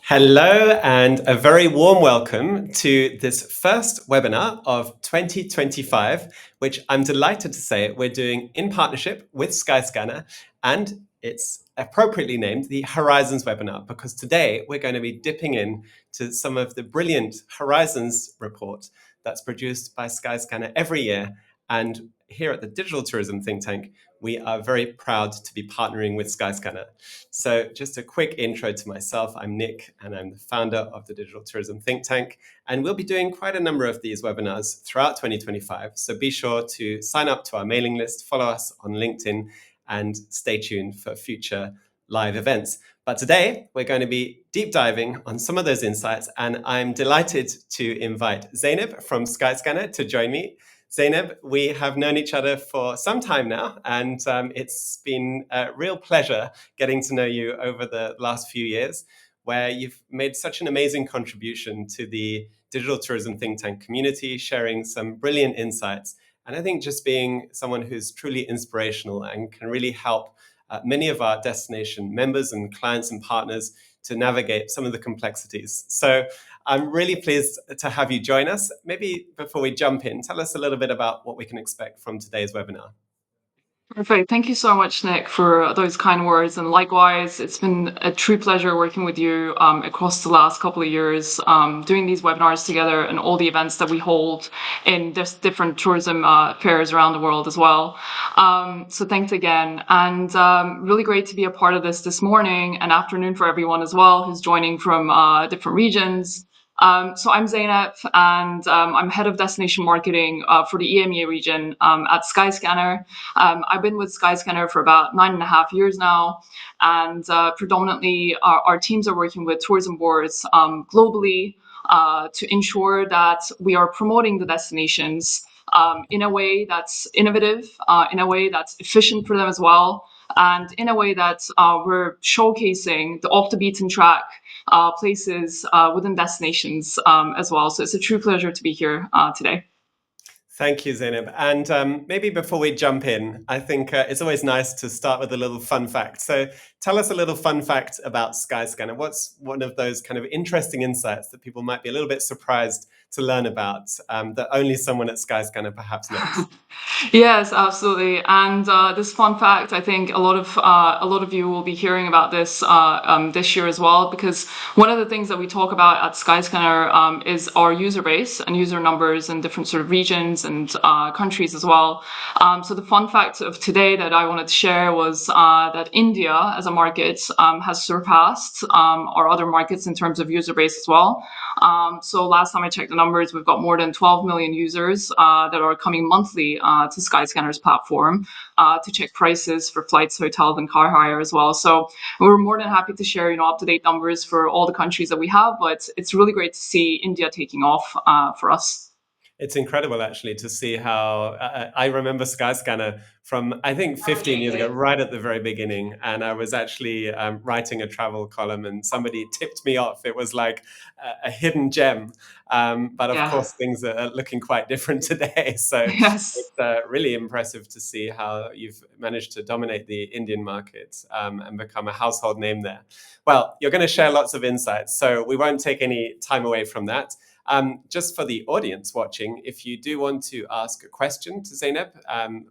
Hello, and a very warm welcome to this first webinar of 2025, which I'm delighted to say we're doing in partnership with Skyscanner, and it's appropriately named the Horizons webinar because today we're going to be dipping in to some of the brilliant Horizons report that's produced by Skyscanner every year. And here at the Digital Tourism Think Tank, we are very proud to be partnering with Skyscanner. So just a quick intro to myself. I'm Nick, and I'm the founder of the Digital Tourism Think Tank. And we'll be doing quite a number of these webinars throughout 2025. So be sure to sign up to our mailing list, follow us on LinkedIn, and stay tuned for future live events. But today, we're going to be deep diving on some of those insights. And I'm delighted to invite Zainab from Skyscanner to join me. Zainab, we have known each other for some time now, and it's been a real pleasure getting to know you over the last few years, where you've made such an amazing contribution to the digital tourism think tank community, sharing some brilliant insights. And I think just being someone who's truly inspirational and can really help many of our destination members and clients and partners to navigate some of the complexities. So I'm really pleased to have you join us. Maybe before we jump in, tell us a little bit about what we can expect from today's webinar. Perfect. Thank you so much, Nick, for those kind words. And likewise, it's been a true pleasure working with you across the last couple of years, doing these webinars together and all the events that we hold in different tourism fairs around the world as well. So thanks again. And really great to be a part of this morning and afternoon for everyone as well who's joining from different regions. So I'm Zainab, and I'm head of destination marketing for the EMEA region at Skyscanner. I've been with Skyscanner for about 9.5 years now, and predominantly our teams are working with tourism boards globally to ensure that we are promoting the destinations in a way that's innovative, in a way that's efficient for them as well, and in a way that we're showcasing the off the beaten track places within destinations as well. So it's a true pleasure to be here today. Thank you, Zainab. And maybe before we jump in, I think it's always nice to start with a little fun fact. So tell us a little fun fact about Skyscanner. What's one of those kind of interesting insights that people might be a little bit surprised to learn about that only someone at Skyscanner perhaps knows? Yes, absolutely. And this fun fact, I think a lot of you will be hearing about this this year as well, because one of the things that we talk about at Skyscanner is our user base and user numbers in different sort of regions and countries as well. So the fun fact of today that I wanted to share was that India as a market has surpassed our other markets in terms of user base as well. So last time I checked the numbers, we've got more than 12 million users that are coming monthly to Skyscanner's platform to check prices for flights, hotels, and car hire as well. So we're more than happy to share, up-to-date numbers for all the countries that we have. But it's really great to see India taking off for us. It's incredible, actually, to see how I remember Skyscanner from, I think, 15 years ago, right at the very beginning. And I was actually writing a travel column and somebody tipped me off. It was like a hidden gem. But of Yeah. course, things are looking quite different today. So Yes. it's really impressive to see how you've managed to dominate the Indian market and become a household name there. Well, you're going to share lots of insights, so we won't take any time away from that. Just for the audience watching, if you do want to ask a question to Zainab,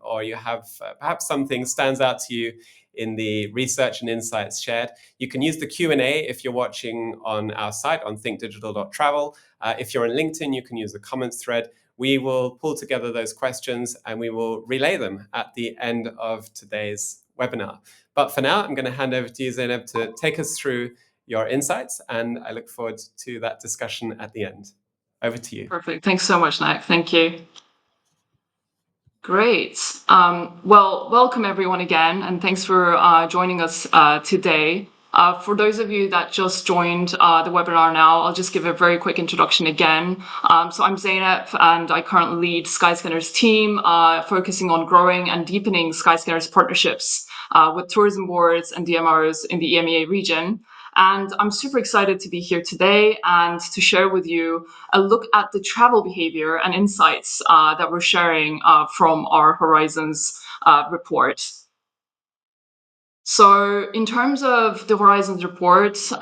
or you have perhaps something stands out to you in the research and insights shared, you can use the Q&A if you're watching on our site on thinkdigital.travel. If you're on LinkedIn, you can use the comments thread. We will pull together those questions and we will relay them at the end of today's webinar. But for now, I'm going to hand over to you, Zainab, to take us through your insights, and I look forward to that discussion at the end. Over to you. Perfect. Thanks so much, Nick. Thank you. Great. Well, welcome everyone again, and thanks for joining us today. For those of you that just joined the webinar now, I'll just give a very quick introduction again. So I'm Zainab, and I currently lead Skyscanner's team, focusing on growing and deepening Skyscanner's partnerships with tourism boards and DMRs in the EMEA region. And I'm super excited to be here today and to share with you a look at the travel behavior and insights that we're sharing from our Horizons report. So in terms of the Horizons reports,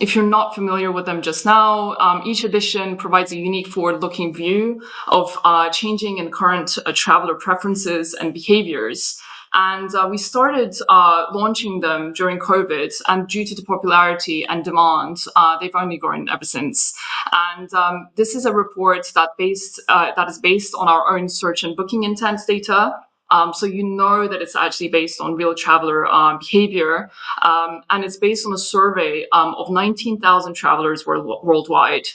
if you're not familiar with them just now, each edition provides a unique forward-looking view of changing and current traveler preferences and behaviors. And we started launching them during COVID, and due to the popularity and demand, they've only grown ever since. And this is a report that is based on our own search and booking intent data. So you know that it's actually based on real traveler behavior, and it's based on a survey of 19,000 travelers worldwide.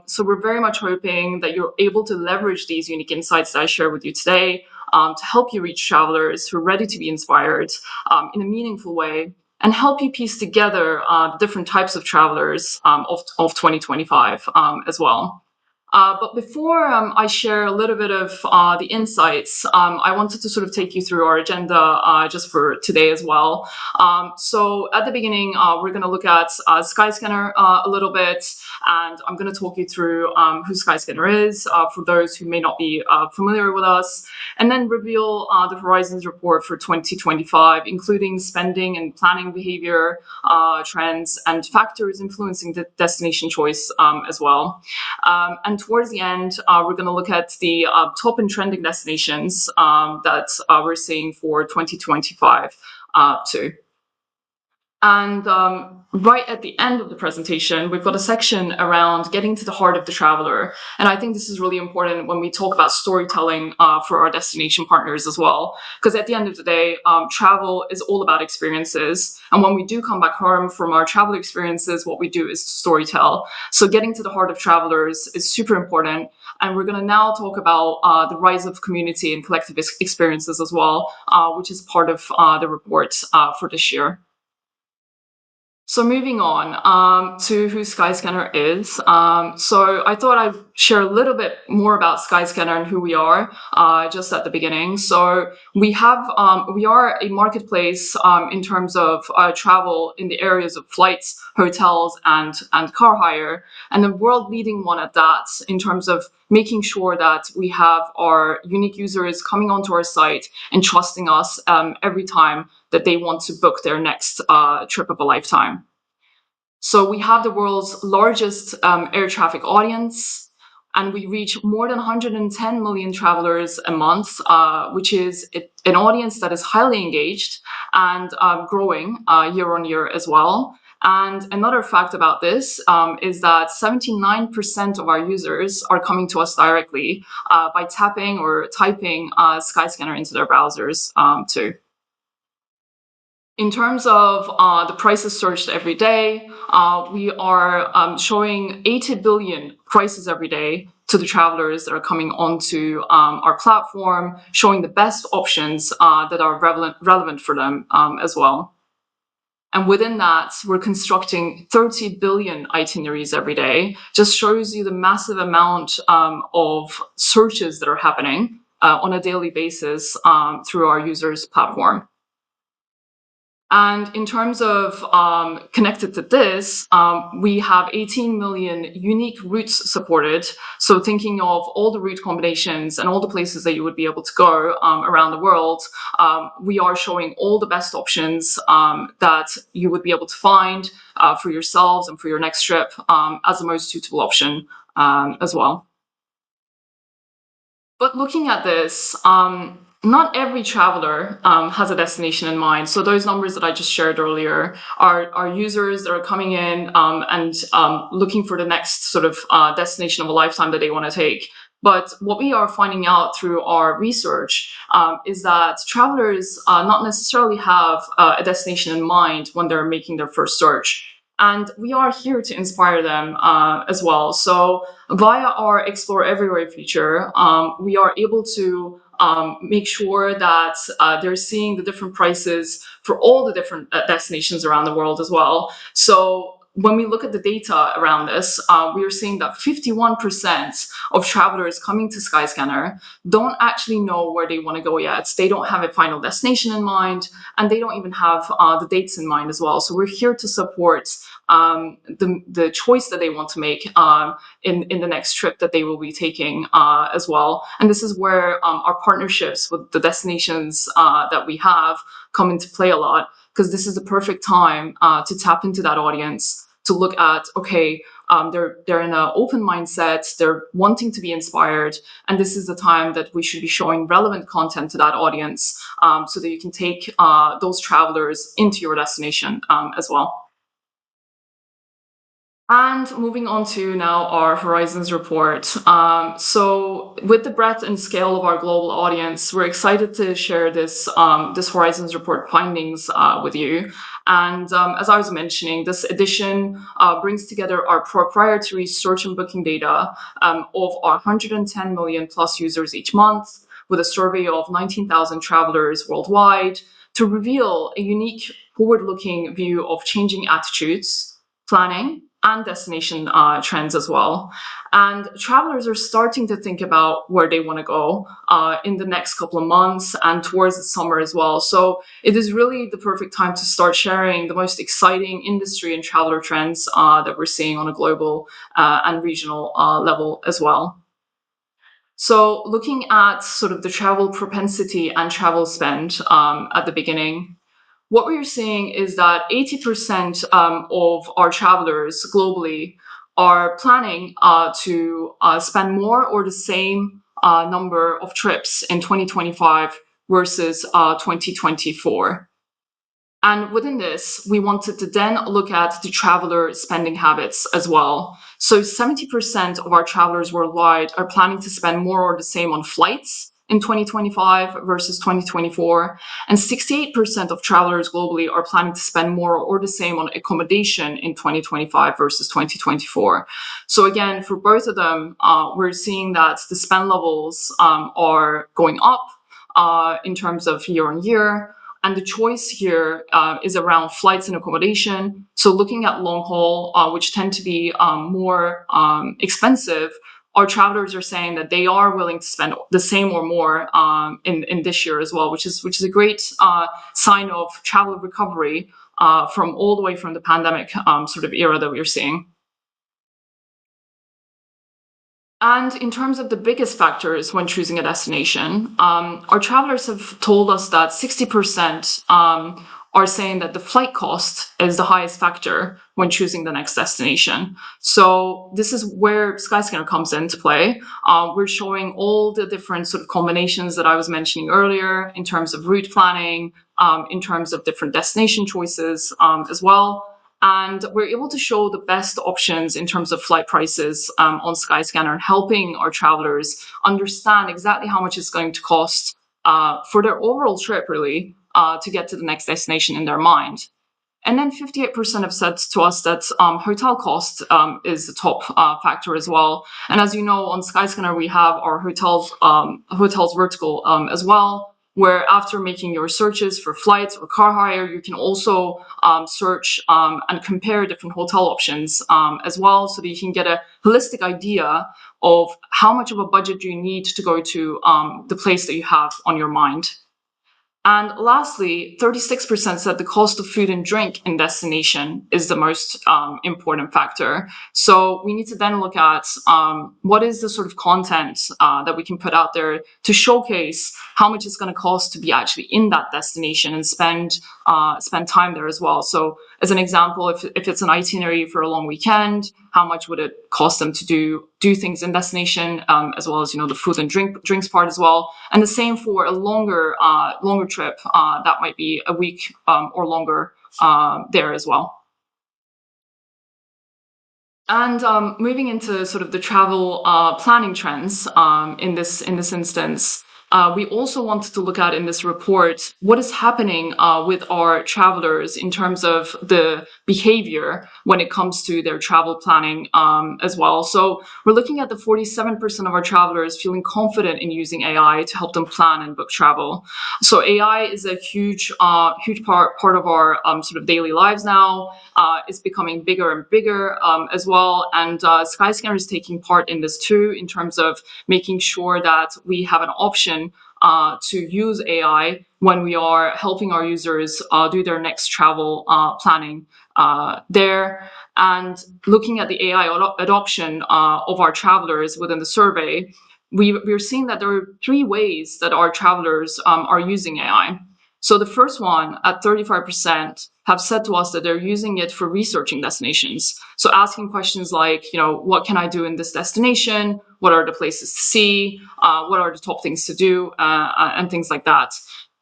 So we're very much hoping that you're able to leverage these unique insights that I share with you today to help you reach travelers who are ready to be inspired in a meaningful way, and help you piece together different types of travelers of 2025 as well. But before I share a little bit of the insights, I wanted to sort of take you through our agenda just for today as well. So at the beginning, we're going to look at Skyscanner a little bit, and I'm going to talk you through who Skyscanner is for those who may not be familiar with us, and then reveal the Horizons report for 2025, including spending and planning behavior trends and factors influencing the destination choice as well. And towards the end, we're going to look at the top and trending destinations that we're seeing for 2025 too. And right at the end of the presentation, we've got a section around getting to the heart of the traveler. And I think this is really important when we talk about storytelling for our destination partners as well. Because at the end of the day, travel is all about experiences. And when we do come back home from our travel experiences, what we do is storytell. So getting to the heart of travelers is super important. And we're going to now talk about the rise of community and collective experiences as well, which is part of the report for this year. So moving on to who Skyscanner is. So I thought I'd share a little bit more about Skyscanner and who we are just at the beginning. So we are a marketplace in terms of travel in the areas of flights, hotels, and car hire, and the world leading one at that in terms of making sure that we have our unique users coming onto our site and trusting us every time that they want to book their next trip of a lifetime. So we have the world's largest air traffic audience, and we reach more than 110 million travelers a month, which is an audience that is highly engaged and growing year on year as well. And another fact about this is that 79% of our users are coming to us directly by tapping or typing Skyscanner into their browsers too. In terms of the prices searched every day, we are showing 80 billion prices every day to the travelers that are coming onto our platform, showing the best options that are relevant for them as well. And within that, we're constructing 30 billion itineraries every day. Just shows you the massive amount of searches that are happening on a daily basis through our users' platform. And in terms of connected to this, we have 18 million unique routes supported. So thinking of all the route combinations and all the places that you would be able to go around the world, we are showing all the best options that you would be able to find for yourselves and for your next trip as the most suitable option as well. But looking at this, not every traveler has a destination in mind. So those numbers that I just shared earlier are users that are coming in and looking for the next sort of destination of a lifetime that they want to take. But what we are finding out through our research is that travelers not necessarily have a destination in mind when they're making their first search. And we are here to inspire them as well. So via our Explore Everywhere feature, we are able to make sure that they're seeing the different prices for all the different destinations around the world as well. So when we look at the data around this, we are seeing that 51% of travelers coming to Skyscanner don't actually know where they want to go yet. They don't have a final destination in mind, and they don't even have the dates in mind as well. So we're here to support the choice that they want to make in the next trip that they will be taking as well. And this is where our partnerships with the destinations that we have come into play a lot, because this is the perfect time to tap into that audience, to look at, okay, they're in an open mindset, they're wanting to be inspired, and this is the time that we should be showing relevant content to that audience, so that you can take those travelers into your destination as well. And moving on to now our Horizons report. So with the breadth and scale of our global audience, we're excited to share this Horizons report findings with you. And as I was mentioning, this edition brings together our proprietary search and booking data of our 110 million plus users each month, with a survey of 19,000 travelers worldwide, to reveal a unique forward-looking view of changing attitudes, planning, and destination trends as well. And travelers are starting to think about where they want to go in the next couple of months and towards the summer as well. So it is really the perfect time to start sharing the most exciting industry and traveler trends that we're seeing on a global and regional level as well. So looking at sort of the travel propensity and travel spend at the beginning, what we're seeing is that 80% of our travelers globally are planning to spend more or the same number of trips in 2025 versus 2024. And within this, we wanted to then look at the traveler spending habits as well. So 70% of our travelers worldwide are planning to spend more or the same on flights in 2025 versus 2024. And 68% of travelers globally are planning to spend more or the same on accommodation in 2025 versus 2024. So again, for both of them, we're seeing that the spend levels are going up in terms of year on year. And the choice here is around flights and accommodation. So looking at long haul, which tend to be more expensive, our travelers are saying that they are willing to spend the same or more in this year as well, which is a great sign of travel recovery from all the way from the pandemic sort of era that we're seeing. And in terms of the biggest factors when choosing a destination, our travelers have told us that 60% are saying that the flight cost is the highest factor when choosing the next destination. So this is where Skyscanner comes into play. We're showing all the different sort of combinations that I was mentioning earlier in terms of route planning, in terms of different destination choices as well. And we're able to show the best options in terms of flight prices on Skyscanner, helping our travelers understand exactly how much it's going to cost for their overall trip, really, to get to the next destination in their mind. And then 58% have said to us that hotel cost is the top factor as well. And as you know, on Skyscanner, we have our hotels vertical as well, where after making your searches for flights or car hire, you can also search and compare different hotel options as well, so that you can get a holistic idea of how much of a budget you need to go to the place that you have on your mind. And lastly, 36% said the cost of food and drink in destination is the most important factor. So we need to then look at what is the sort of content that we can put out there to showcase how much it's going to cost to be actually in that destination and spend time there as well. So as an example, if it's an itinerary for a long weekend, how much would it cost them to do things in destination, as well as the food and drinks part as well. And the same for a longer trip that might be a week or longer there as well. And moving into sort of the travel planning trends in this instance. We also wanted to look at in this report what is happening with our travelers in terms of the behavior when it comes to their travel planning as well. So we're looking at the 47% of our travelers feeling confident in using AI to help them plan and book travel. So AI is a huge part of our sort of daily lives now. It's becoming bigger and bigger as well. And Skyscanner is taking part in this too, in terms of making sure that we have an option to use AI when we are helping our users do their next travel planning there. And looking at the AI adoption of our travelers within the survey, we're seeing that there are three ways that our travelers are using AI. So the first one, at 35%, have said to us that they're using it for researching destinations. So asking questions like, what can I do in this destination? What are the places to see? What are the top things to do? And things like that.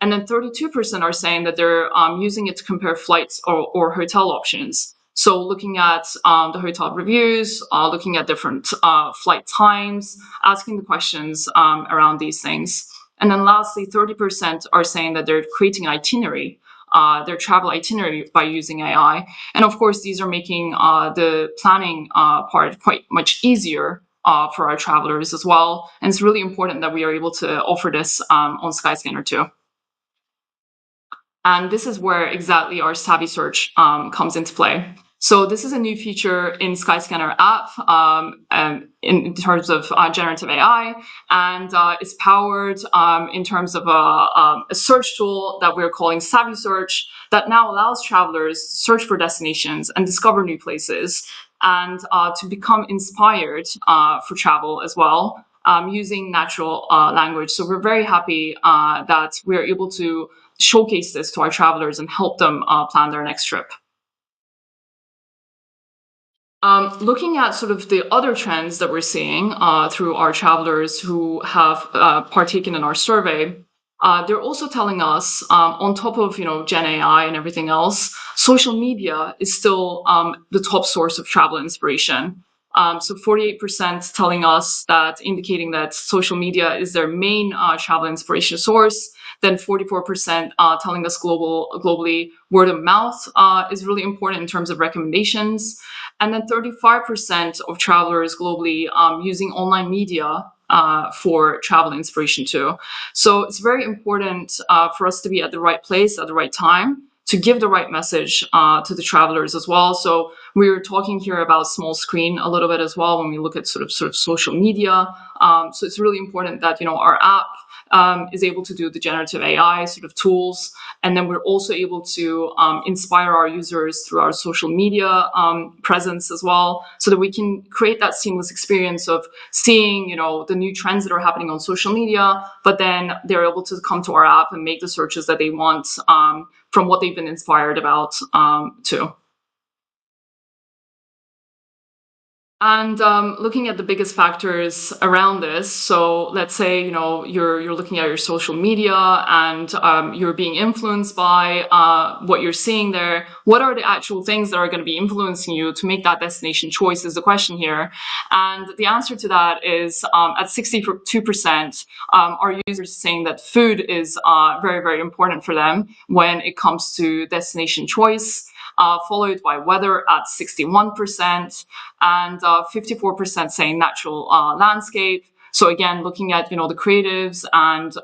And then 32% are saying that they're using it to compare flights or hotel options. So looking at the hotel reviews, looking at different flight times, asking the questions around these things. And then lastly, 30% are saying that they're creating an itinerary, their travel itinerary by using AI. And of course, these are making the planning part quite much easier for our travelers as well. And it's really important that we are able to offer this on Skyscanner too. And this is where exactly our Savvy Search comes into play. So this is a new feature in Skyscanner app in terms of generative AI, and it's powered in terms of a search tool that we're calling Savvy Search that now allows travelers to search for destinations and discover new places and to become inspired for travel as well using natural language. So we're very happy that we're able to showcase this to our travelers and help them plan their next trip. Looking at sort of the other trends that we're seeing through our travelers who have partaken in our survey, they're also telling us, on top of Gen AI and everything else, social media is still the top source of travel inspiration. So 48% telling us that, indicating that social media is their main travel inspiration source. Then 44% telling us globally word of mouth is really important in terms of recommendations. And then 35% of travelers globally using online media for travel inspiration too. So it's very important for us to be at the right place at the right time to give the right message to the travelers as well. So we were talking here about small screen a little bit as well when we look at sort of social media. So it's really important that our app is able to do the generative AI sort of tools. And then we're also able to inspire our users through our social media presence as well, so that we can create that seamless experience of seeing, the new trends that are happening on social media, but then they're able to come to our app and make the searches that they want from what they've been inspired about too. And looking at the biggest factors around this, so let's say you're looking at your social media and you're being influenced by what you're seeing there. What are the actual things that are going to be influencing you to make that destination choice? Is the question here, and the answer to that is at 62%, our users saying that food is very, very important for them when it comes to destination choice. Followed by weather at 61%, and 54% saying natural landscape. So again, looking at the creatives and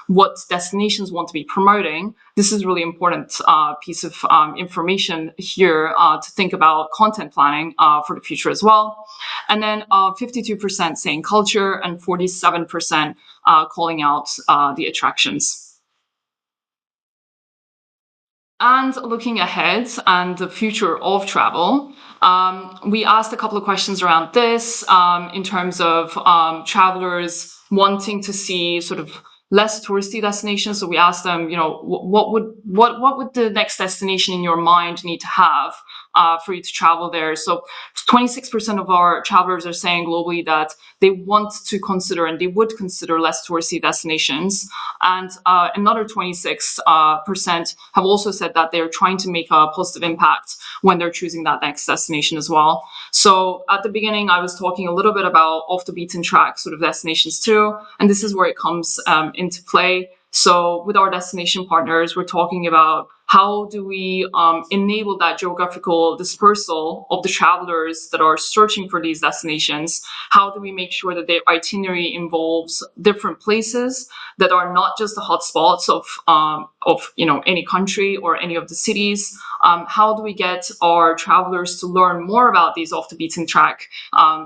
what destinations want to be promoting. This is really important piece of information here to think about content planning for the future as well. And then 52% saying culture and 47% calling out the attractions. And looking ahead and the future of travel, we asked a couple of questions around this in terms of travelers wanting to see sort of less touristy destinations. So we asked them, what would the next destination in your mind need to have for you to travel there. So 26% of our travelers are saying globally that they want to consider and they would consider less touristy destinations. And another 26% have also said that they're trying to make a positive impact when they're choosing that next destination as well. So at the beginning, I was talking a little bit about off the beaten track sort of destinations too. And this is where it comes into play. So with our destination partners, we're talking about how do we enable that geographical dispersal of the travelers that are searching for these destinations? How do we make sure that their itinerary involves different places that are not just the hotspots of any country or any of the cities? How do we get our travelers to learn more about these off the beaten track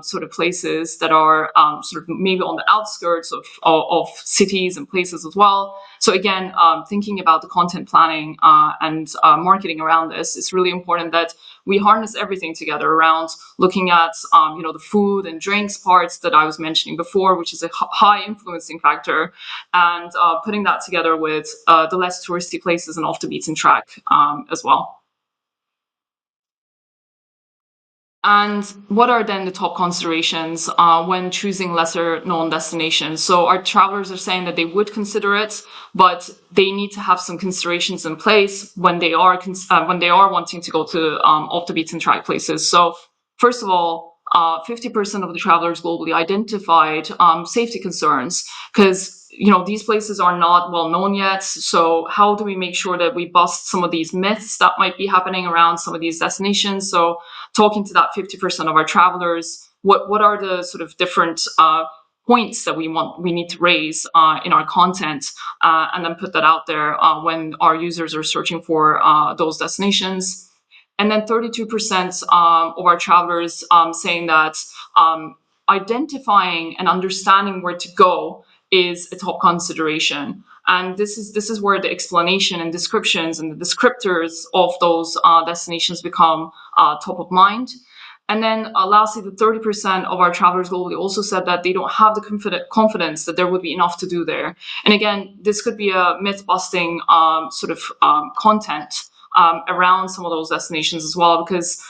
sort of places that are sort of maybe on the outskirts of cities and places as well? So again, thinking about the content planning and marketing around this, it's really important that we harness everything together around looking at the food and drinks parts that I was mentioning before, which is a high influencing factor, and putting that together with the less touristy places and off the beaten track as well. And what are then the top considerations when choosing lesser known destinations? So our travelers are saying that they would consider it, but they need to have some considerations in place when they are wanting to go to off the beaten track places. So first of all, 50% of the travelers globally identified safety concerns because these places are not well known yet. So how do we make sure that we bust some of these myths that might be happening around some of these destinations? So talking to that 50% of our travelers, what are the sort of different points that we need to raise in our content, and then put that out there when our users are searching for those destinations. And then 32% of our travelers saying that identifying and understanding where to go is a top consideration. And this is where the explanation and descriptions and the descriptors of those destinations become top of mind. And then lastly, the 30% of our travelers globally also said that they don't have the confidence that there would be enough to do there. And again, this could be a myth-busting sort of content around some of those destinations as well, because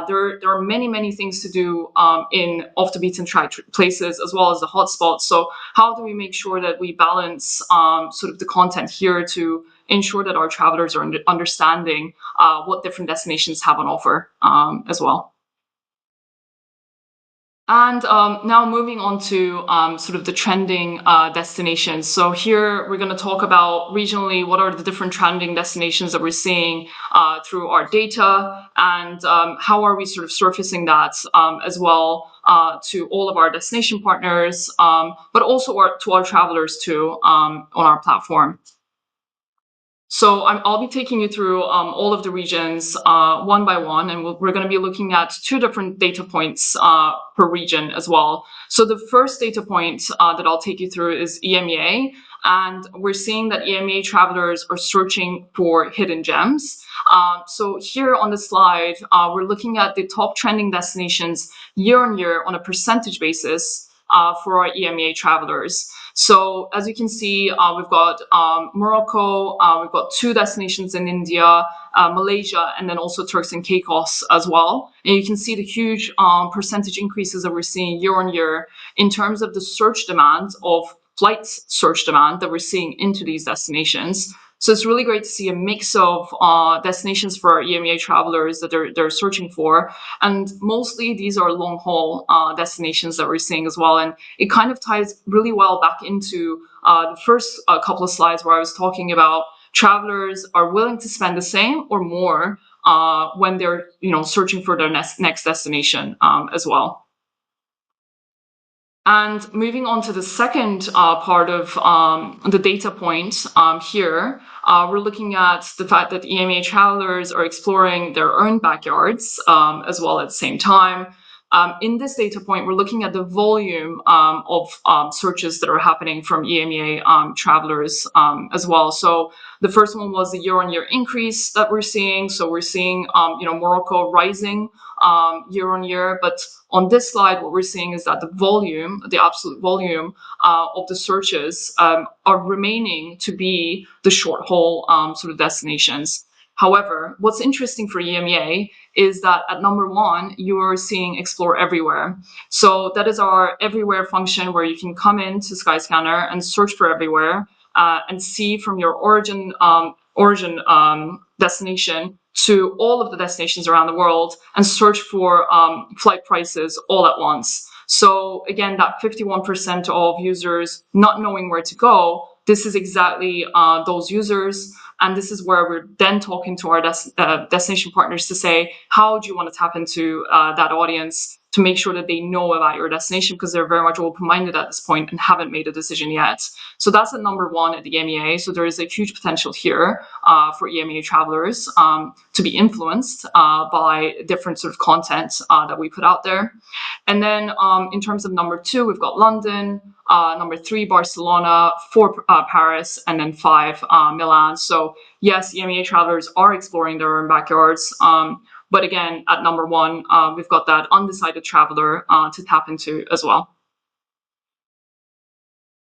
there are many things to do in off the beaten track places as well as the hotspots. So how do we make sure that we balance sort of the content here to ensure that our travelers are understanding what different destinations have on offer as well? And now moving on to sort of the trending destinations. So here we're going to talk about regionally what are the different trending destinations that we're seeing through our data, and how are we sort of surfacing that as well to all of our destination partners, but also to our travelers too on our platform. So I'll be taking you through all of the regions one by one, and we're going to be looking at two different data points per region as well. So the first data point that I'll take you through is EMEA, and we're seeing that EMEA travelers are searching for hidden gems. So here on the slide, we're looking at the top trending destinations year on year on a percentage basis for our EMEA travelers. So as you can see, we've got Morocco, we've got two destinations in India, Malaysia, and then also Turks and Caicos as well. And you can see the huge percentage increases that we're seeing year on year in terms of the search demand of flights search demand that we're seeing into these destinations. So it's really great to see a mix of destinations for our EMEA travelers that they're searching for. And mostly these are long haul destinations that we're seeing as well. And it kind of ties really well back into the first couple of slides where I was talking about travelers are willing to spend the same or more when they're searching for their next destination as well. And moving on to the second part of the data point here, we're looking at the fact that EMEA travelers are exploring their own backyards as well at the same time. In this data point, we're looking at the volume of searches that are happening from EMEA travelers as well. So the first one was the year-on-year increase that we're seeing. So we're seeing Morocco rising year on year, but on this slide, what we're seeing is that the absolute volume of the searches are remaining to be the short haul sort of destinations. However, what's interesting for EMEA is that at number 1, you are seeing Explore Everywhere. So that is our everywhere function where you can come into Skyscanner and search for everywhere and see from your origin destination to all of the destinations around the world and search for flight prices all at once. So again, that 51% of users not knowing where to go, this is exactly those users. And this is where we're then talking to our destination partners to say, how do you want to tap into that audience to make sure that they know about your destination, because they're very much open-minded at this point and haven't made a decision yet. So that's at number 1 at the EMEA. So there is a huge potential here for EMEA travelers to be influenced by different sort of content that we put out there. And then in terms of number 2, we've got London, number 3, Barcelona, 4, Paris, and then 5, Milan. So yes, EMEA travelers are exploring their own backyards. But again, at number 1, we've got that undecided traveler to tap into as well.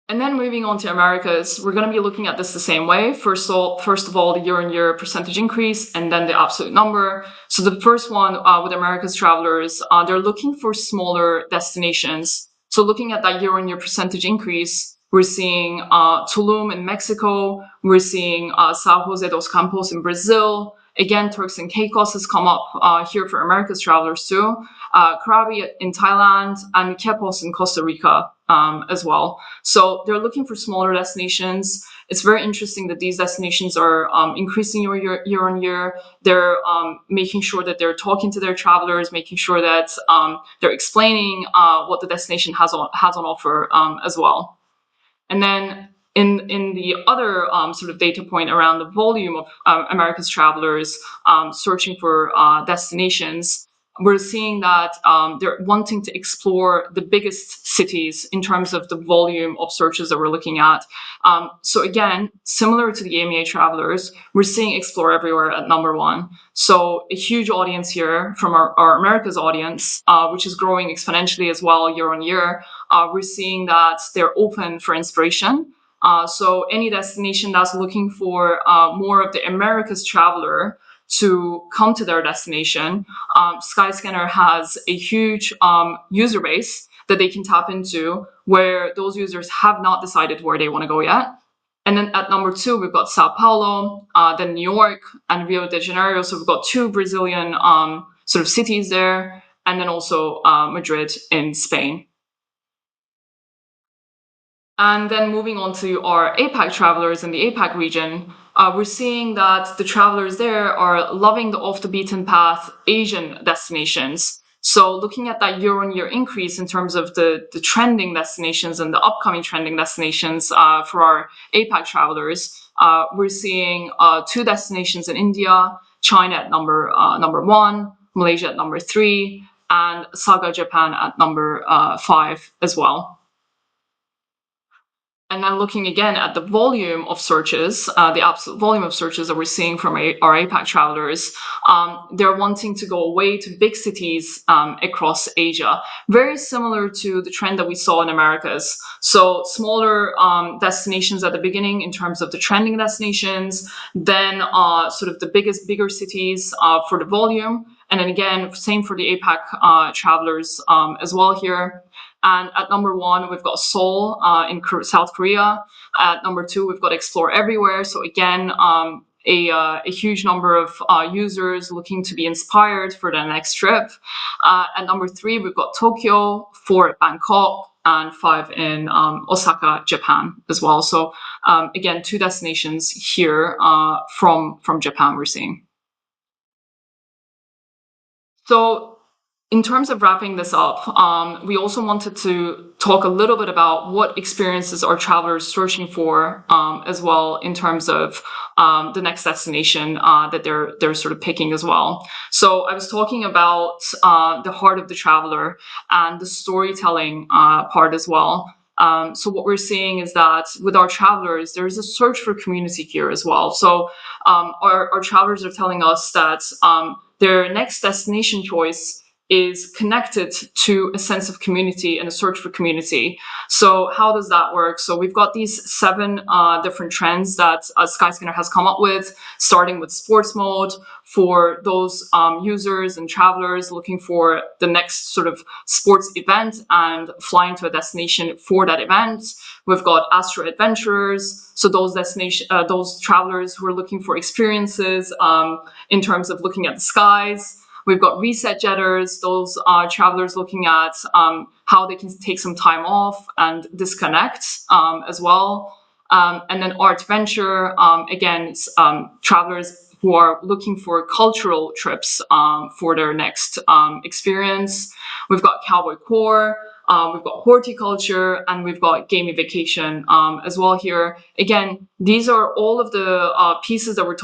And then moving on to Americas, we're going to be looking at this the same way. First of all, the year-on-year percentage increase, and then the absolute number. So the first one with Americas travelers, they're looking for smaller destinations. So looking at that year-on-year percentage increase, we're seeing Tulum in Mexico. We're seeing São José dos Campos in Brazil. Again, Turks and Caicos has come up here for Americas travelers too. Krabi in Thailand, and Quepos in Costa Rica as well. So they're looking for smaller destinations. It's very interesting that these destinations are increasing year on year. They're making sure that they're talking to their travelers, making sure that they're explaining what the destination has on offer as well. And then in the other sort of data point around the volume of America's travelers searching for destinations, we're seeing that they're wanting to explore the biggest cities in terms of the volume of searches that we're looking at. So again, similar to the EMEA travelers, we're seeing Explore Everywhere at number 1. So a huge audience here from our America's audience, which is growing exponentially as well year on year. We're seeing that they're open for inspiration. So any destination that's looking for more of the America's traveler to come to their destination, Skyscanner has a huge user base that they can tap into where those users have not decided where they want to go yet. And then at number 2, we've got Sao Paulo, then New York, and Rio de Janeiro. So we've got 2 Brazilian sort of cities there, and then also Madrid in Spain. And then moving on to our APAC travelers in the APAC region, we're seeing that the travelers there are loving the off-the-beaten-path Asian destinations. So looking at that year-on-year increase in terms of the trending destinations and the upcoming trending destinations for our APAC travelers, we're seeing 2 destinations in India, China at number 1, Malaysia at number 3, and Saga Japan at number 5 as well. And then looking again at the volume of searches, the absolute volume of searches that we're seeing from our APAC travelers, they're wanting to go away to big cities across Asia, very similar to the trend that we saw in Americas. So smaller destinations at the beginning in terms of the trending destinations, then sort of the bigger cities for the volume. And then again, same for the APAC travelers as well here. And at number 1, we've got Seoul in South Korea. At number 2, we've got Explore Everywhere. So again, a huge number of users looking to be inspired for their next trip. At number 3, we've got Tokyo, 4 at Bangkok, and 5 in Osaka, Japan as well. So again, 2 destinations here from Japan we're seeing. So in terms of wrapping this up, we also wanted to talk a little bit about what experiences are travelers searching for as well in terms of the next destination that they're sort of picking as well. So I was talking about the heart of the traveler and the storytelling part as well. So what we're seeing is that with our travelers, there's a search for community here as well. So our travelers are telling us that their next destination choice is connected to a sense of community and a search for community. So how does that work? So we've got these 7 different trends that Skyscanner has come up with, starting with sports mode for those users and travelers looking for the next sort of sports event and flying to a destination for that event. We've got astro adventurers, so those travelers who are looking for experiences in terms of looking at the skies. We've got reset jetters, those travelers looking at how they can take some time off and disconnect as well. And then art venture, again, it's travelers who are looking for cultural trips for their next experience. We've got cowboy core, we've got horticulture, and we've got gamification as well here. Again, these are all of the pieces that we're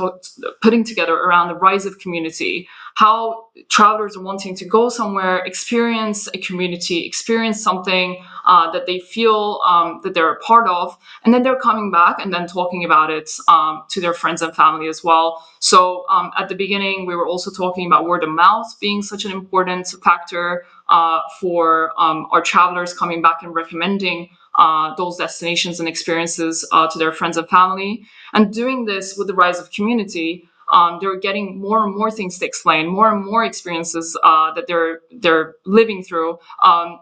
putting together around the rise of community. How travelers are wanting to go somewhere, experience a community, experience something that they feel that they're a part of, and then they're coming back and then talking about it to their friends and family as well. So at the beginning, we were also talking about word of mouth being such an important factor for our travelers coming back and recommending those destinations and experiences to their friends and family. And doing this with the rise of community, they're getting more and more things to explain, more and more experiences that they're living through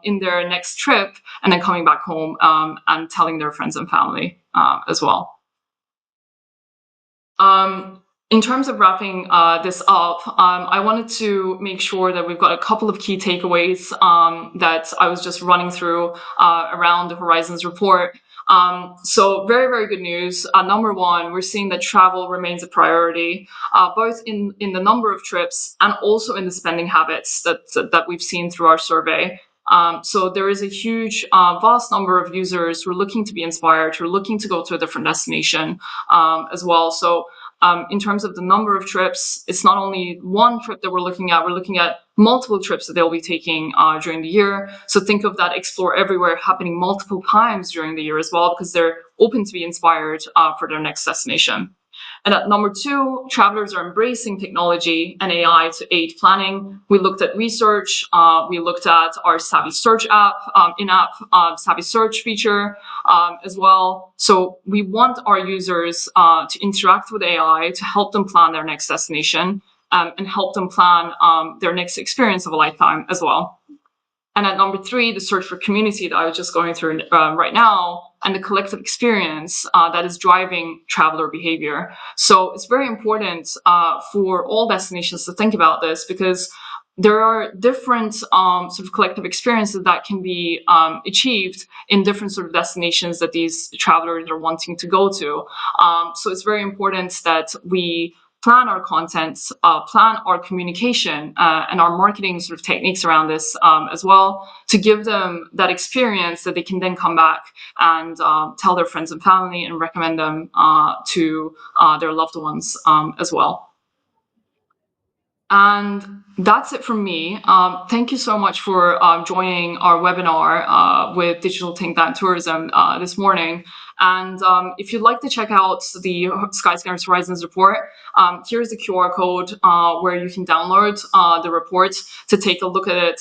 in their next trip, and then coming back home and telling their friends and family as well. In terms of wrapping this up, I wanted to make sure that we've got a couple of key takeaways that I was just running through around the Horizons report. So very, very good news. Number one, we're seeing that travel remains a priority, both in the number of trips and also in the spending habits that we've seen through our survey. So there is a huge, vast number of users who are looking to be inspired, who are looking to go to a different destination as well. So in terms of the number of trips, it's not only one trip that we're looking at multiple trips that they'll be taking during the year. So think of that explore everywhere happening multiple times during the year as well, because they're open to be inspired for their next destination. And at number 2, travelers are embracing technology and AI to aid planning. We looked at research. We looked at our Savvy Search app, in-app Savvy Search feature as well. So we want our users to interact with AI to help them plan their next destination and help them plan their next experience of a lifetime as well. And at number 3, the search for community that I was just going through right now, and the collective experience that is driving traveler behavior. So it's very important for all destinations to think about this, because there are different sort of collective experiences that can be achieved in different sort of destinations that these travelers are wanting to go to. So it's very important that we plan our content, plan our communication and our marketing sort of techniques around this as well, to give them that experience that they can then come back and tell their friends and family and recommend them to their loved ones as well. And that's it from me. Thank you so much for joining our webinar with Digital Think Tank Tourism this morning. And if you'd like to check out the Skyscanner's Horizons report, here's the QR code where you can download the report to take a look at it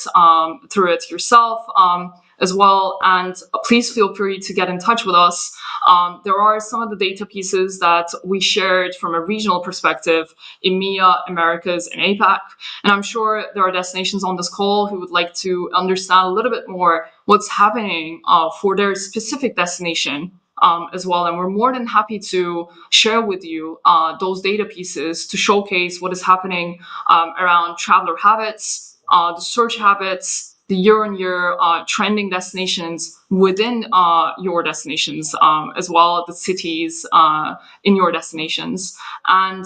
through it yourself as well. And please feel free to get in touch with us. There are some of the data pieces that we shared from a regional perspective, EMEA, Americas, and APAC. And I'm sure there are destinations on this call who would like to understand a little bit more what's happening for their specific destination as well. And we're more than happy to share with you those data pieces to showcase what is happening around traveler habits, the search habits, the year-on-year trending destinations within your destinations as well, the cities in your destinations, and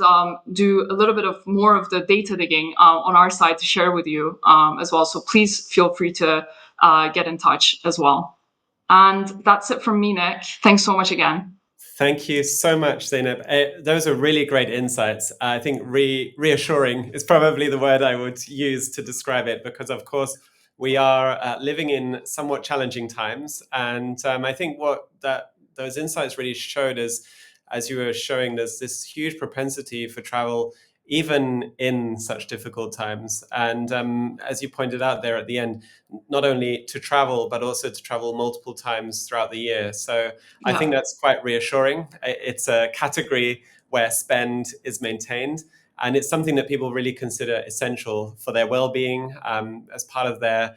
do a little bit of more of the data digging on our side to share with you as well. So please feel free to get in touch as well. And that's it from me, Nick. Thanks so much again. Thank you so much, Zainab. Those are really great insights. I think reassuring is probably the word I would use to describe it, because, of course, we are living in somewhat challenging times. And I think what those insights really showed is, as you were showing, there's this huge propensity for travel even in such difficult times. And as you pointed out there at the end, not only to travel, but also to travel multiple times throughout the year. So I think Yeah. that's quite reassuring. It's a category where spend is maintained. And it's something that people really consider essential for their well-being as part of their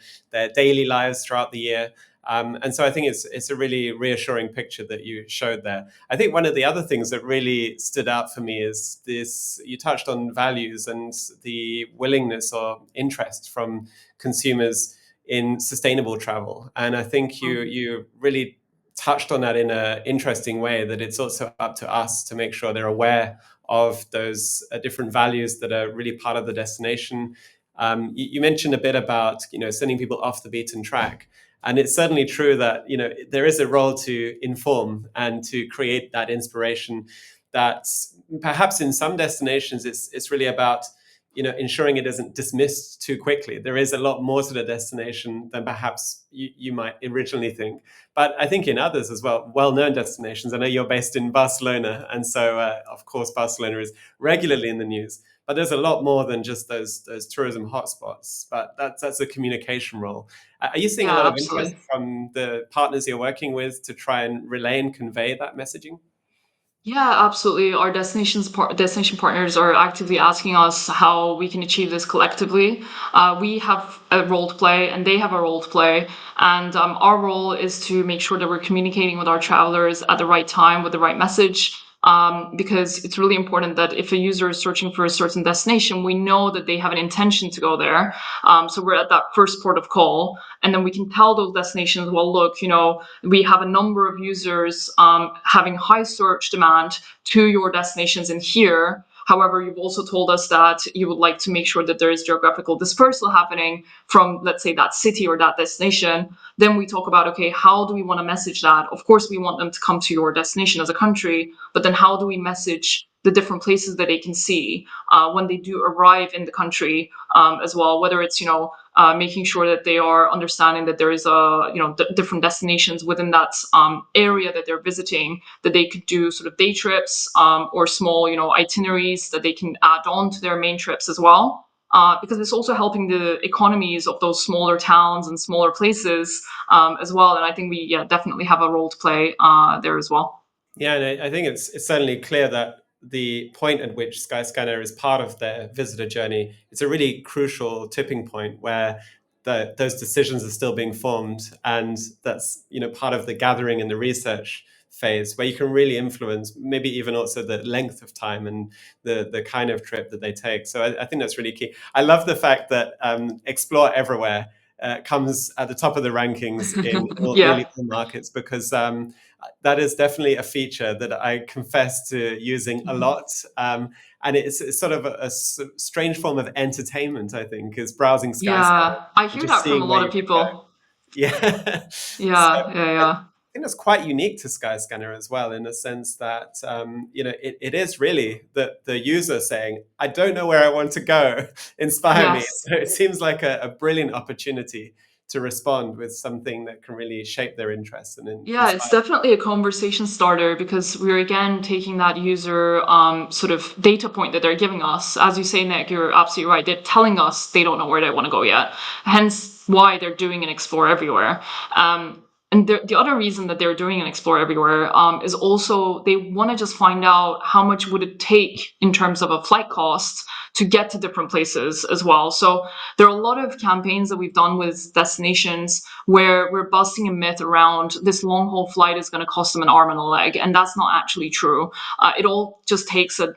daily lives throughout the year. And so I think it's a really reassuring picture that you showed there. I think one of the other things that really stood out for me is this: you touched on values and the willingness or interest from consumers in sustainable travel. And I think you really touched on that in an interesting way, that it's also up to us to make sure they're aware of those different values that are really part of the destination. You mentioned a bit about sending people off the beaten track, and it's certainly true that there is a role to inform and to create that inspiration. That perhaps in some destinations it's really about ensuring it isn't dismissed too quickly. There is a lot more to the destination than perhaps you might originally think. But I think in others as well, well-known destinations. I know you're based in Barcelona, and so of course Barcelona is regularly in the news. But there's a lot more than just those tourism hotspots. But that's a communication role. Are you seeing a Yeah, lot of interest absolutely. from the partners you're working with to try and relay and convey that messaging? Yeah, absolutely. Our destination partners are actively asking us how we can achieve this collectively. We have a role to play, and they have a role to play. And our role is to make sure that we're communicating with our travelers at the right time with the right message. Because it's really important that if a user is searching for a certain destination, we know that they have an intention to go there. So we're at that first port of call, and then we can tell those destinations, well, look, we have a number of users having high search demand to your destinations in here. However, you've also told us that you would like to make sure that there is geographical dispersal happening from, let's say, that city or that destination. Then we talk about, okay, how do we want to message that? Of course, we want them to come to your destination as a country, but then how do we message the different places that they can see when they do arrive in the country as well? Whether it's, making sure that they are understanding that there is different destinations within that area that they're visiting, that they could do sort of day trips or small itineraries that they can add on to their main trips as well. Because it's also helping the economies of those smaller towns and smaller places as well. And I think we definitely have a role to play there as well. Yeah, and I think it's certainly clear that the point at which Skyscanner is part of their visitor journey, it's a really crucial tipping point where those decisions are still being formed, and that's part of the gathering and the research phase where you can really influence maybe even also the length of time and the kind of trip that they take. So I think that's really key. I love the fact that Explore Everywhere comes at the top of the rankings in nearly Yeah. all markets, because that is definitely a feature that I confess to using a lot. And it's sort of a strange form of entertainment, I think, is browsing Skyscanner Yeah, I and hear just that from a seeing where lot you of could go. people. Yeah. So Yeah, yeah, I yeah. think that's quite unique to Skyscanner as well, in the sense that it is really the user saying, "I don't know where I want to go. Inspire me." Yes. So it seems like a brilliant opportunity to respond with something that can really shape their interests and Yeah, it's inspire. definitely a conversation starter because we're again taking that user sort of data point that they're giving us. As you say, Nick, you're absolutely right. They're telling us they don't know where they want to go yet, hence why they're doing an explore everywhere. And the other reason that they're doing an explore everywhere is also they want to just find out how much would it take in terms of a flight cost to get to different places as well. So there are a lot of campaigns that we've done with destinations where we're busting a myth around this long haul flight is going to cost them an arm and a leg, and that's not actually true. It all just takes a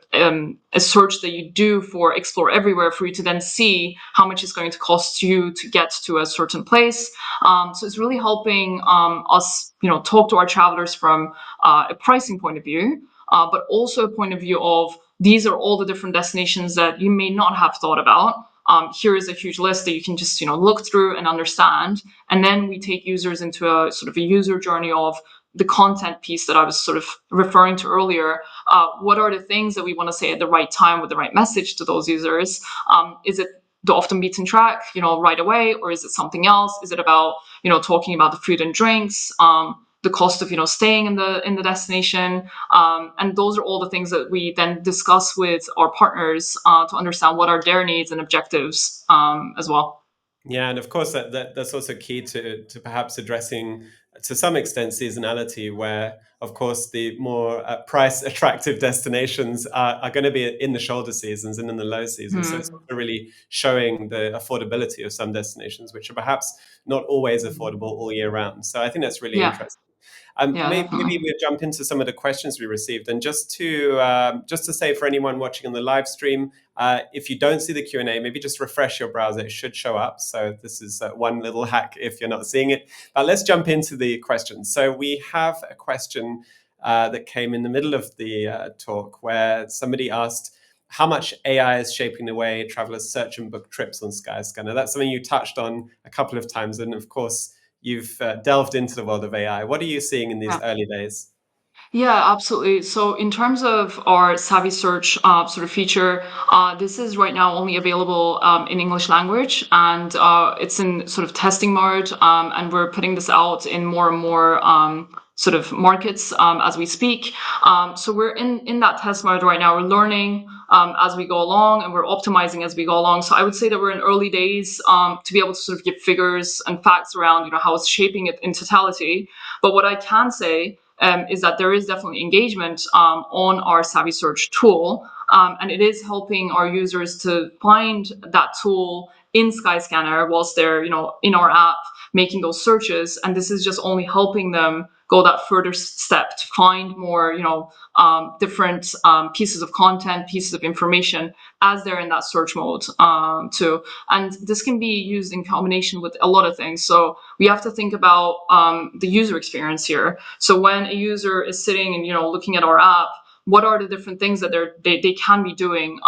search that you do for Explore Everywhere for you to then see how much it's going to cost you to get to a certain place. So it's really helping us, talk to our travelers from a pricing point of view, but also a point of view of these are all the different destinations that you may not have thought about. Here is a huge list that you can just look through and understand, and then we take users into a sort of a user journey of the content piece that I was sort of referring to earlier. What are the things that we want to say at the right time with the right message to those users? Is it the often beaten track, right away, or is it something else? Is it about talking about the food and drinks? the cost of staying in the destination, and those are all the things that we then discuss with our partners to understand what are their needs and objectives as well. Yeah, and of course that's also key to perhaps addressing to some extent seasonality, where of course the more price attractive destinations are going to be in the shoulder seasons and in the low seasons. So it's Hmm. also really showing the affordability of some destinations, which are perhaps not always affordable all year round. So I think that's really Yeah, interesting. yeah, Maybe definitely. we'll jump into some of the questions we received, and just to say for anyone watching on the live stream, if you don't see the Q&A, maybe just refresh your browser. It should show up. So this is one little hack if you're not seeing it. But let's jump into the questions. So we have a question that came in the middle of the talk where somebody asked how much AI is shaping the way travelers search and book trips on Skyscanner. That's something you touched on a couple of times. And of course, you've delved into the world of AI. What are you seeing in these Yeah. early days? Yeah, absolutely. So in terms of our Savvy Search sort of feature, this is right now only available in English language, and it's in sort of testing mode, and we're putting this out in more and more sort of markets as we speak. So we're in that test mode right now. We're learning as we go along, and we're optimizing as we go along. So I would say that we're in early days to be able to sort of give figures and facts around how it's shaping it in totality. But what I can say is that there is definitely engagement on our Savvy Search tool, and it is helping our users to find that tool in Skyscanner whilst they're in our app making those searches, and this is just only helping them go that further step to find more different pieces of content, pieces of information as they're in that search mode too. And this can be used in combination with a lot of things. So we have to think about the user experience here. So when a user is sitting and looking at our app, what are the different things that they can be doing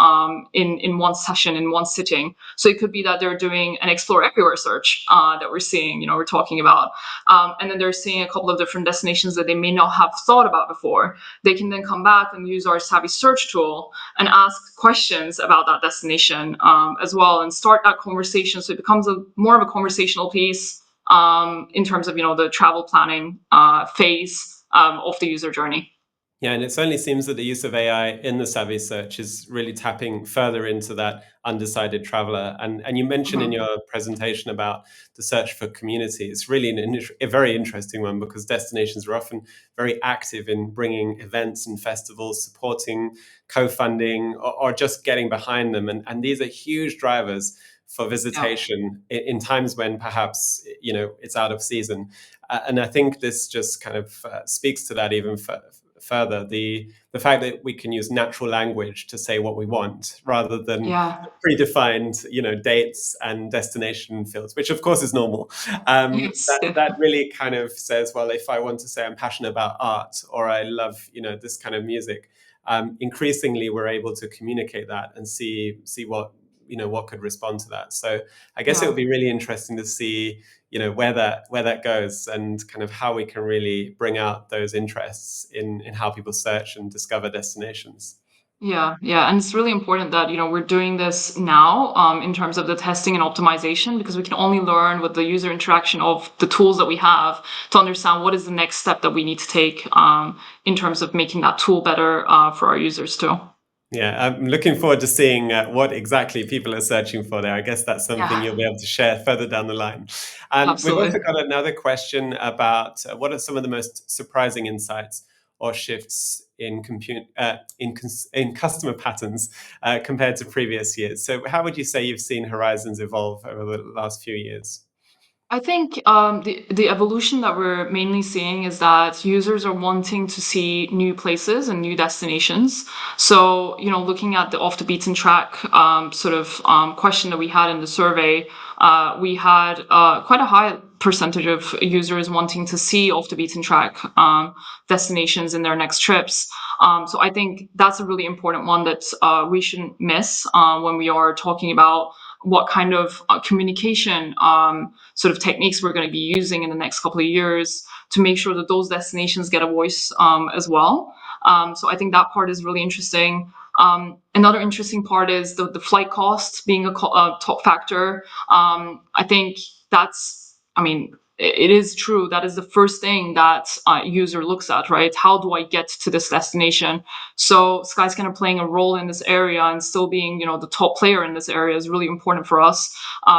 in one session, in one sitting? So it could be that they're doing an explore everywhere search that we're seeing, we're talking about, and then they're seeing a couple of different destinations that they may not have thought about before. They can then come back and use our Savvy Search tool and ask questions about that destination as well, and start that conversation. So it becomes more of a conversational piece in terms of the travel planning phase of the user journey. Yeah, and it certainly seems that the use of AI in the Savvy search is really tapping further into that undecided traveler. And you mentioned in Mhm. your presentation about the search for community. It's really a very interesting one because destinations are often very active in bringing events and festivals, supporting, co-funding, or just getting behind them. And these are huge drivers for Yeah, visitation in times when perhaps it's out of season. And I think this just kind of speaks to that even further. The fact that we can use natural language to say what we want rather than yeah, predefined dates and destination fields, which of course is normal. yes, That really kind of says, well, if I want to say I'm passionate about art or I love this kind of music, increasingly we're able to communicate that and see what could respond to that. So I guess it would yeah. be really interesting to see where that goes and kind of how we can really bring out those interests in how people search and discover destinations. Yeah, yeah, and it's really important that we're doing this now in terms of the testing and optimization, because we can only learn with the user interaction of the tools that we have to understand what is the next step that we need to take in terms of making that tool better for our users too. Yeah, I'm looking forward to seeing what exactly people are searching for there. I guess that's something Yeah, you'll be able to share further down the line. We've also absolutely. got another question about what are some of the most surprising insights or shifts in customer patterns compared to previous years. So, how would you say you've seen Horizons evolve over the last few years? I think the evolution that we're mainly seeing is that users are wanting to see new places and new destinations. So, looking at the off the beaten track sort of question that we had in the survey, we had quite a high percentage of users wanting to see off the beaten track destinations in their next trips. So I think that's a really important one that we shouldn't miss when we are talking about what kind of communication sort of techniques we're going to be using in the next couple of years to make sure that those destinations get a voice as well. So I think that part is really interesting. Another interesting part is the flight cost being a top factor. I think that's, I mean, it is true that is the first thing that user looks at, right? How do I get to this destination? So Skyscanner playing a role in this area and still being, the top player in this area is really important for us.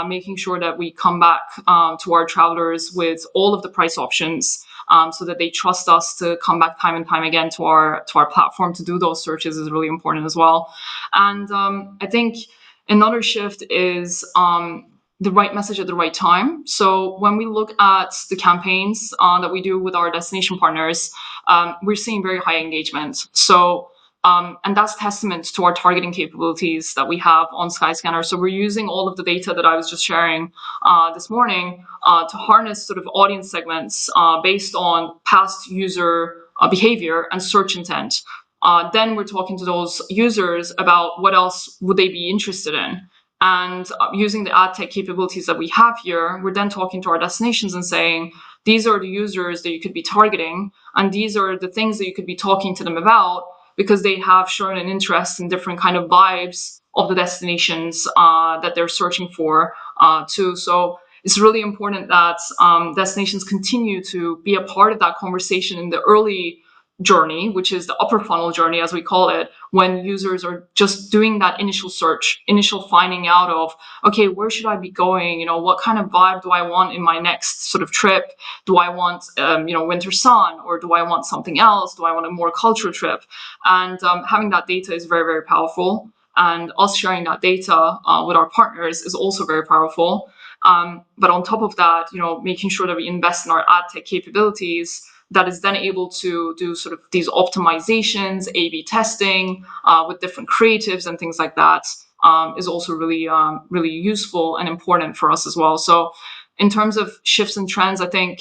Making sure that we come back to our travelers with all of the price options, so that they trust us to come back time and time again to our platform to do those searches is really important as well. And I think another shift is the right message at the right time. So when we look at the campaigns that we do with our destination partners, we're seeing very high engagement. So and that's testament to our targeting capabilities that we have on Skyscanner. So we're using all of the data that I was just sharing this morning to harness sort of audience segments based on past user behavior and search intent. Then we're talking to those users about what else would they be interested in. And using the ad tech capabilities that we have here, we're then talking to our destinations and saying, these are the users that you could be targeting, and these are the things that you could be talking to them about, because they have shown an interest in different kind of vibes of the destinations that they're searching for too. So it's really important that destinations continue to be a part of that conversation in the early journey, which is the upper funnel journey, as we call it, when users are just doing that initial search, initial finding out of, okay, where should I be going? What kind of vibe do I want in my next sort of trip? Do I want, winter sun, or do I want something else? Do I want a more cultural trip? And having that data is very, very powerful. And us sharing that data with our partners is also very powerful. But on top of that, making sure that we invest in our ad tech capabilities that is then able to do sort of these optimizations, A/B testing with different creatives and things like that is also really, really useful and important for us as well. So in terms of shifts and trends, I think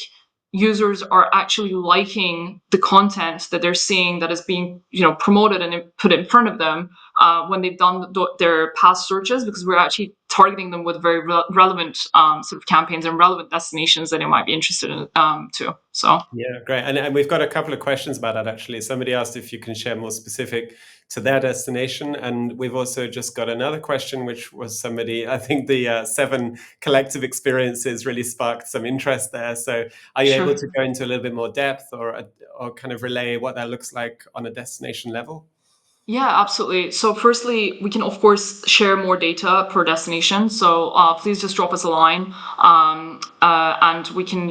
users are actually liking the content that they're seeing that is being promoted and put in front of them when they've done their past searches, because we're actually targeting them with very relevant sort of campaigns and relevant destinations that they might be interested in too. So Yeah, great. And we've got a couple of questions about that, actually. Somebody asked if you can share more specific to their destination. And we've also just got another question, which was somebody, I think the 7 collective experiences really sparked some interest there. So are you able sure. to go into a little bit more depth, or kind of relay what that looks like on a destination level? Yeah, absolutely. So, firstly, we can of course share more data per destination. So, please just drop us a line, and we can,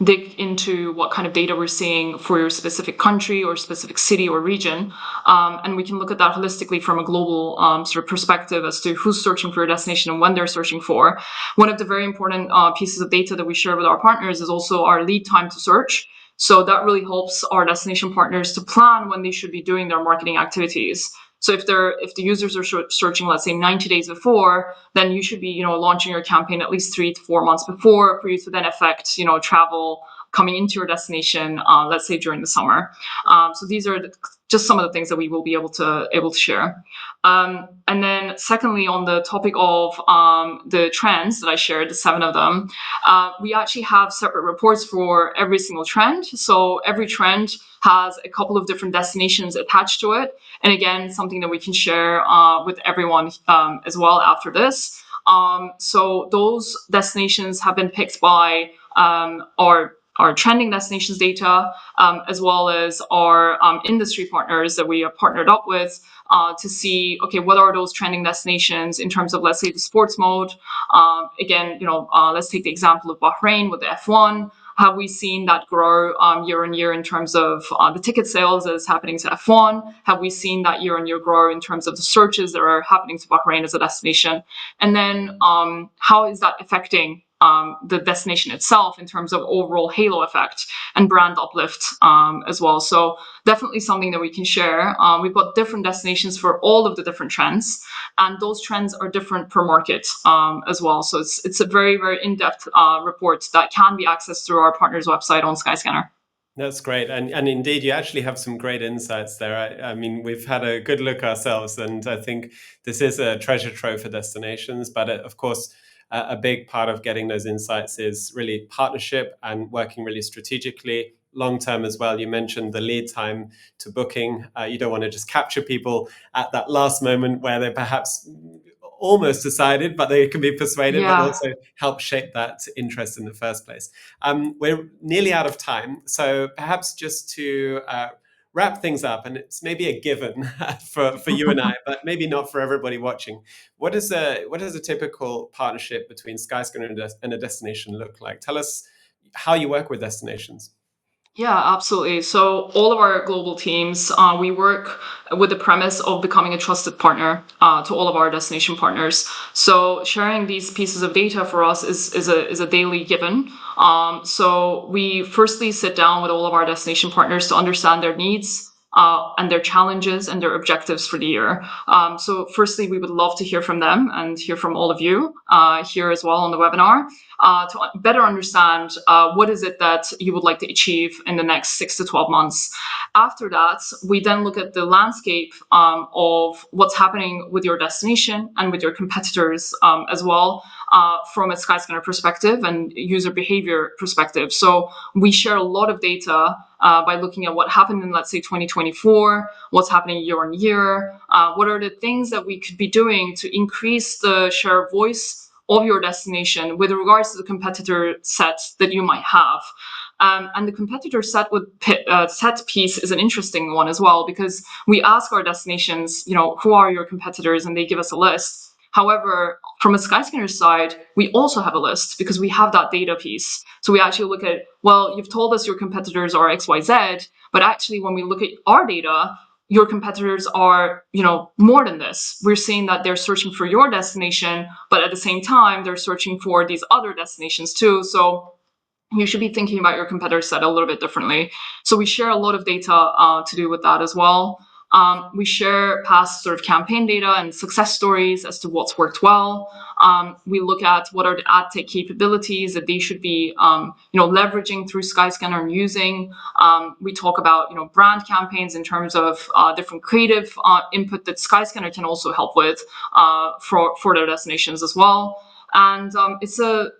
dig into what kind of data we're seeing for your specific country or specific city or region, and we can look at that holistically from a global sort of perspective as to who's searching for your destination and when they're searching for. One of the very important pieces of data that we share with our partners is also our lead time to search. So that really helps our destination partners to plan when they should be doing their marketing activities. So if the users are searching, let's say 90 days before, then you should be, launching your campaign at least 3 to 4 months before, for you to then affect, travel coming into your destination, let's say during the summer. So these are just some of the things that we will be able to share. And then secondly, on the topic of the trends that I shared, the 7 of them, we actually have separate reports for every single trend. So every trend has a couple of different destinations attached to it. And again, something that we can share with everyone as well after this. So those destinations have been picked by our trending destinations data, as well as our industry partners that we are partnered up with to see, okay, what are those trending destinations in terms of, let's say, the sports mode. Again, let's take the example of Bahrain with the F1. Have we seen that grow year on year in terms of the ticket sales that is happening to F1? Have we seen that year on year grow in terms of the searches that are happening to Bahrain as a destination? And then how is that affecting the destination itself in terms of overall halo effect and brand uplift as well? So definitely something that we can share. We've got different destinations for all of the different trends, and those trends are different per market as well. So it's a very, very in-depth report that can be accessed through our partner's website on Skyscanner. That's great. And indeed, you actually have some great insights there. I mean, we've had a good look ourselves, and I think this is a treasure trove for destinations. But of course, a big part of getting those insights is really partnership and working really strategically, long term as well. You mentioned the lead time to booking. You don't want to just capture people at that last moment where they perhaps almost decided, but they can be persuaded, but Yeah. also help shape that interest in the first place. We're nearly out of time, so perhaps just to wrap things up, and it's maybe a given for you and I, but maybe not for everybody watching. What does a typical partnership between Skyscanner and a destination look like? Tell us how you work with destinations. Yeah, absolutely. So all of our global teams, we work with the premise of becoming a trusted partner to all of our destination partners. So sharing these pieces of data for us is a daily given. So we firstly sit down with all of our destination partners to understand their needs. And their challenges and their objectives for the year. So, firstly, we would love to hear from them and hear from all of you here as well on the webinar to better understand what is it that you would like to achieve in the next 6 to 12 months. After that, we then look at the landscape of what's happening with your destination and with your competitors as well from a Skyscanner perspective and user behavior perspective. So we share a lot of data by looking at what happened in, let's say, 2024, what's happening year on year, what are the things that we could be doing to increase the share of voice of your destination with regards to the competitor set that you might have. And the competitor set piece is an interesting one as well, because we ask our destinations, who are your competitors, and they give us a list. However, from a Skyscanner side, we also have a list because we have that data piece. So we actually look at, well, you've told us your competitors are XYZ, but actually when we look at our data, your competitors are, more than this. We're seeing that they're searching for your destination, but at the same time, they're searching for these other destinations too. So you should be thinking about your competitor set a little bit differently. So we share a lot of data to do with that as well. We share past sort of campaign data and success stories as to what's worked well. We look at what are the ad tech capabilities that they should be, leveraging through Skyscanner and using. We talk about, brand campaigns in terms of different creative input that Skyscanner can also help with for their destinations as well. And it's a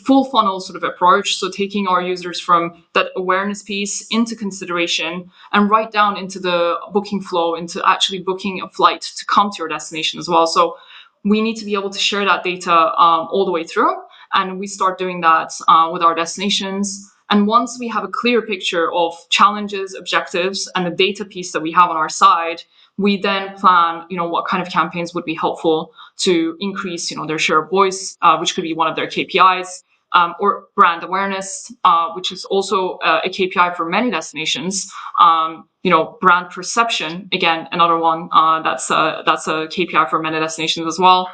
full funnel sort of approach. So taking our users from that awareness piece into consideration and right down into the booking flow, into actually booking a flight to come to your destination as well. So we need to be able to share that data all the way through. And we start doing that with our destinations. And once we have a clear picture of challenges, objectives, and the data piece that we have on our side, we then plan, what kind of campaigns would be helpful to increase, their share of voice, which could be one of their KPIs, or brand awareness, which is also a KPI for many destinations. Brand perception, again, another one that's a KPI for many destinations as well.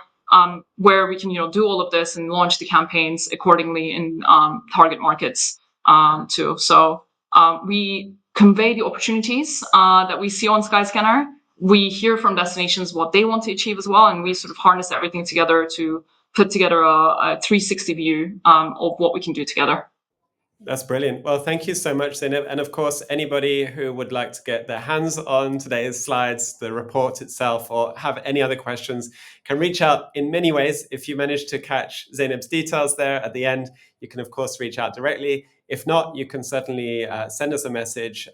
Where we can, do all of this and launch the campaigns accordingly in target markets too. So we convey the opportunities that we see on Skyscanner. We hear from destinations what they want to achieve as well, and we sort of harness everything together to put together a 360 view of what we can do together. That's brilliant. Well, thank you so much, Zainab. And of course, anybody who would like to get their hands on today's slides, the report itself, or have any other questions, can reach out in many ways. If you manage to catch Zainab's details there at the end, you can, of course, reach out directly. If not, you can certainly send us a message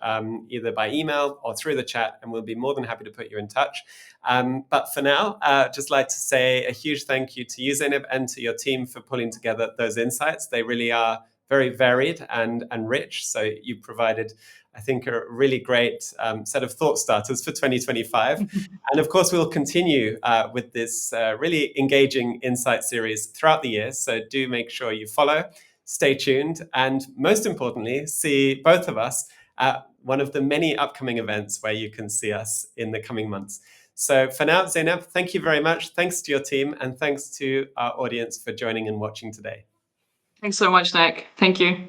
either by email or through the chat, and we'll be more than happy to put you in touch. But for now, just like to say a huge thank you to you, Zainab, and to your team for pulling together those insights. They really are very varied and rich. So you provided, I think, a really great set of thought starters for 2025. And of course, we'll continue with this really engaging insight series throughout the year. So do make sure you follow, stay tuned, and most importantly, see both of us at one of the many upcoming events where you can see us in the coming months. So for now, Zainab, thank you very much. Thanks to your team, and thanks to our audience for joining and watching today. Thanks so much, Nick. Thank you.